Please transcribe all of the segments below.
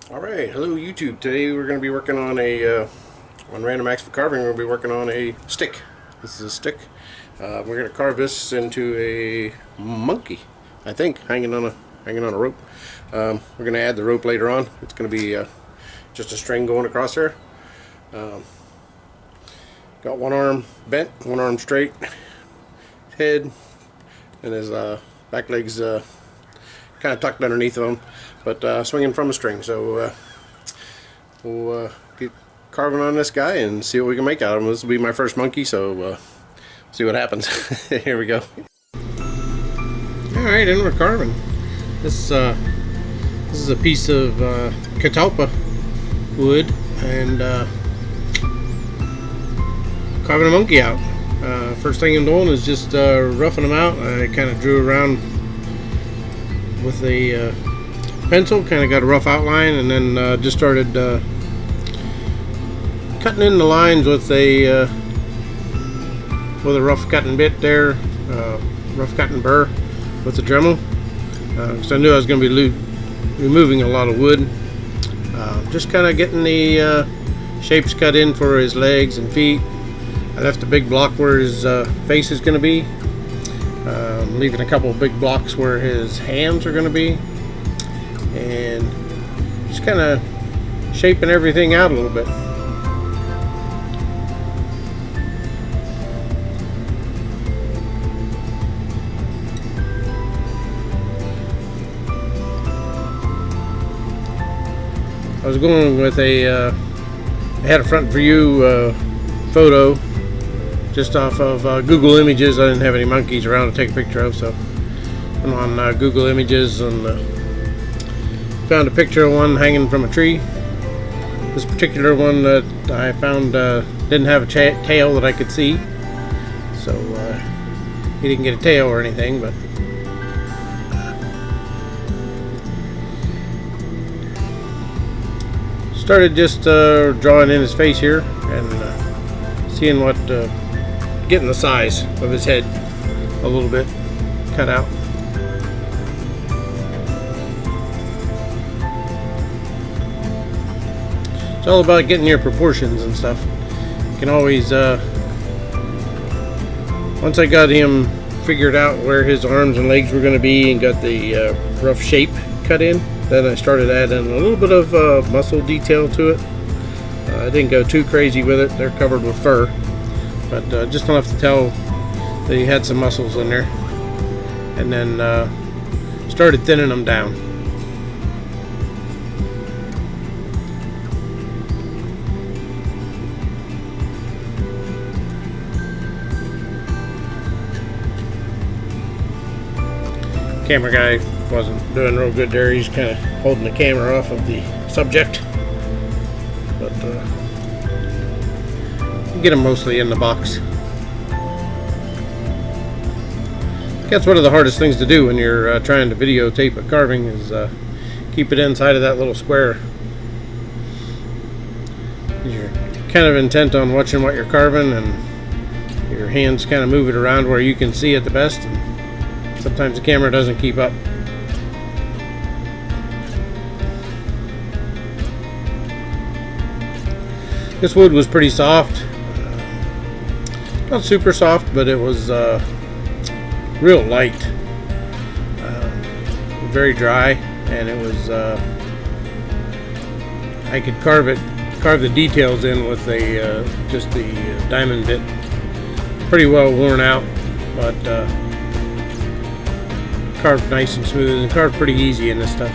Alright, hello YouTube. Today we're going to be working on on Random Acts for Carving, we're going to be working on a stick. This is a stick. We're going to carve this into a monkey, I think, hanging on a rope. We're going to add the rope later on. It's going to be just a string going across there. Got one arm bent, one arm straight, head, and his back legs kind of tucked underneath of him, but swinging from a string. So we'll get carving on this guy and see what we can make out of him. This will be my first monkey, so see what happens. Here we go. Alright, and we're carving. This is a piece of catalpa wood, and carving a monkey out. First thing I'm doing is just roughing them out. I kind of drew around with a pencil, kind of got a rough outline, and then just started cutting in the lines with a rough cutting bit there, rough cutting burr with the Dremel, because I knew I was going to be removing a lot of wood. Just kind of getting the shapes cut in for his legs and feet. I left a big block where his face is going to be, leaving a couple of big blocks where his hands are going to be, and just kind of shaping everything out a little bit. I was going with I had a front view photo just off of Google Images. I didn't have any monkeys around to take a picture of, so I'm on Google Images and found a picture of one hanging from a tree. This particular one that I found didn't have a tail that I could see, so he didn't get a tail or anything, but started just drawing in his face here and seeing what getting the size of his head a little bit cut out. It's all about getting your proportions and stuff. You can always once I got him figured out where his arms and legs were going to be and got the rough shape cut in, then I started adding a little bit of muscle detail to it. I didn't go too crazy with it. They're covered with fur, but just enough to tell that he had some muscles in there, and then started thinning them down. Camera guy wasn't doing real good there. He's kind of holding the camera off of the subject, but get him mostly in the box. That's one of the hardest things to do when you're trying to videotape a carving, is keep it inside of that little square. You're kind of intent on watching what you're carving, and your hands kind of move it around where you can see it the best, and sometimes the camera doesn't keep up. This wood was pretty soft, not super soft, but it was real light, very dry, and it was I could carve the details in with just the diamond bit. Pretty well worn out, but carved nice and smooth, and carved pretty easy in this stuff.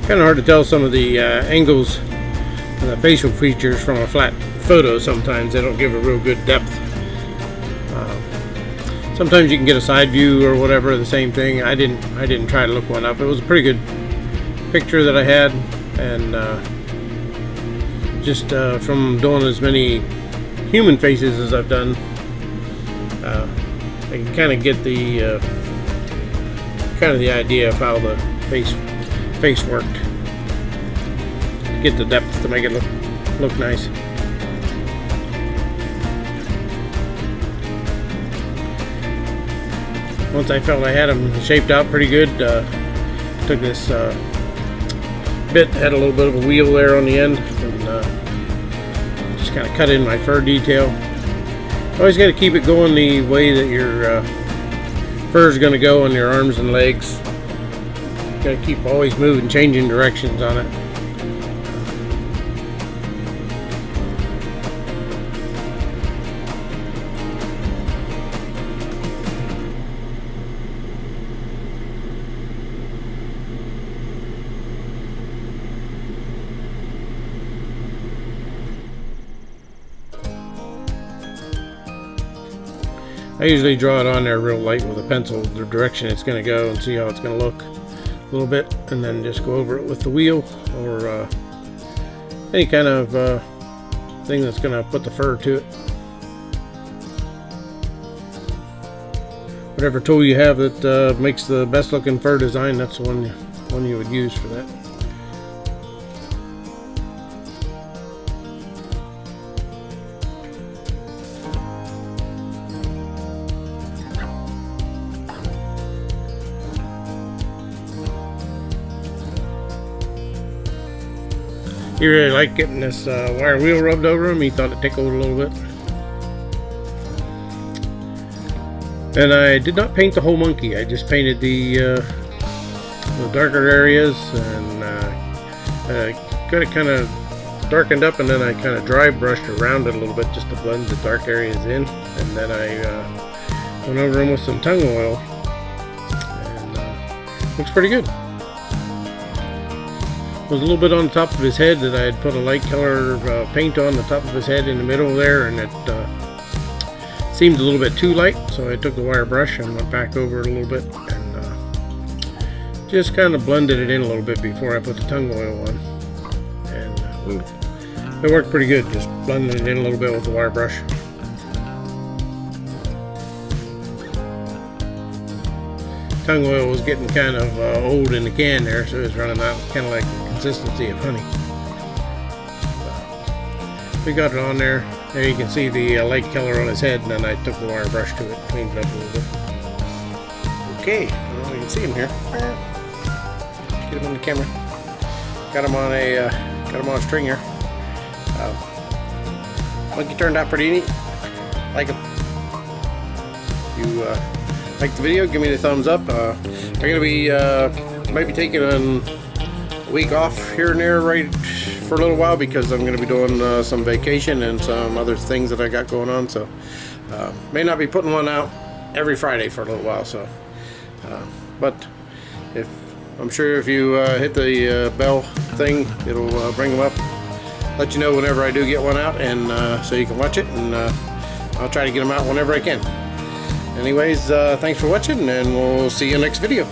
Kind of hard to tell some of the angles and the facial features from a flat photo. Sometimes they don't give a real good depth. Sometimes you can get a side view or whatever, the same thing. I didn't try to look one up. It was a pretty good picture that I had, and just from doing as many human faces as I've done, I can kind of get the idea of how the face worked. Get the depth to make it look nice. Once I felt I had them shaped out pretty good, took this bit, had a little bit of a wheel there on the end, and just kind of cut in my fur detail. Always got to keep it going the way that your fur is going to go on your arms and legs. Got to keep always moving, changing directions on it. I usually draw it on there real light with a pencil, the direction it's going to go, and see how it's going to look a little bit, and then just go over it with the wheel or any kind of thing that's going to put the fur to it. Whatever tool you have that makes the best looking fur design, that's the one you would use for that. He really liked getting this wire wheel rubbed over him. He thought it tickled a little bit. And I did not paint the whole monkey. I just painted the darker areas, and got it kind of darkened up, and then I kind of dry brushed around it a little bit just to blend the dark areas in. And then I went over them with some tung oil, and looks pretty good. Was a little bit on the top of his head that I had put a light color paint on the top of his head in the middle there, and it seemed a little bit too light, so I took the wire brush and went back over it a little bit and just kind of blended it in a little bit before I put the tung oil on, and it worked pretty good, just blending it in a little bit with the wire brush. Tung oil was getting kind of old in the can there, so it was running out, kind of like the consistency of honey. We got it on there. There you can see the light color on his head, and then I took the wire brush to it, cleaned it up a little bit. Okay, well, you can see him here. Get him in the camera. Got him on a string here. Monkey turned out pretty neat. Like him. You like the video, give me the thumbs up. I'm going to be maybe taking a week off here and there right for a little while, because I'm going to be doing some vacation and some other things that I got going on, so may not be putting one out every Friday for a little while. So but I'm sure if you hit the bell thing, it'll bring them up, let you know whenever I do get one out, and so you can watch it, and I'll try to get them out whenever I can. Anyways, thanks for watching, and we'll see you next video.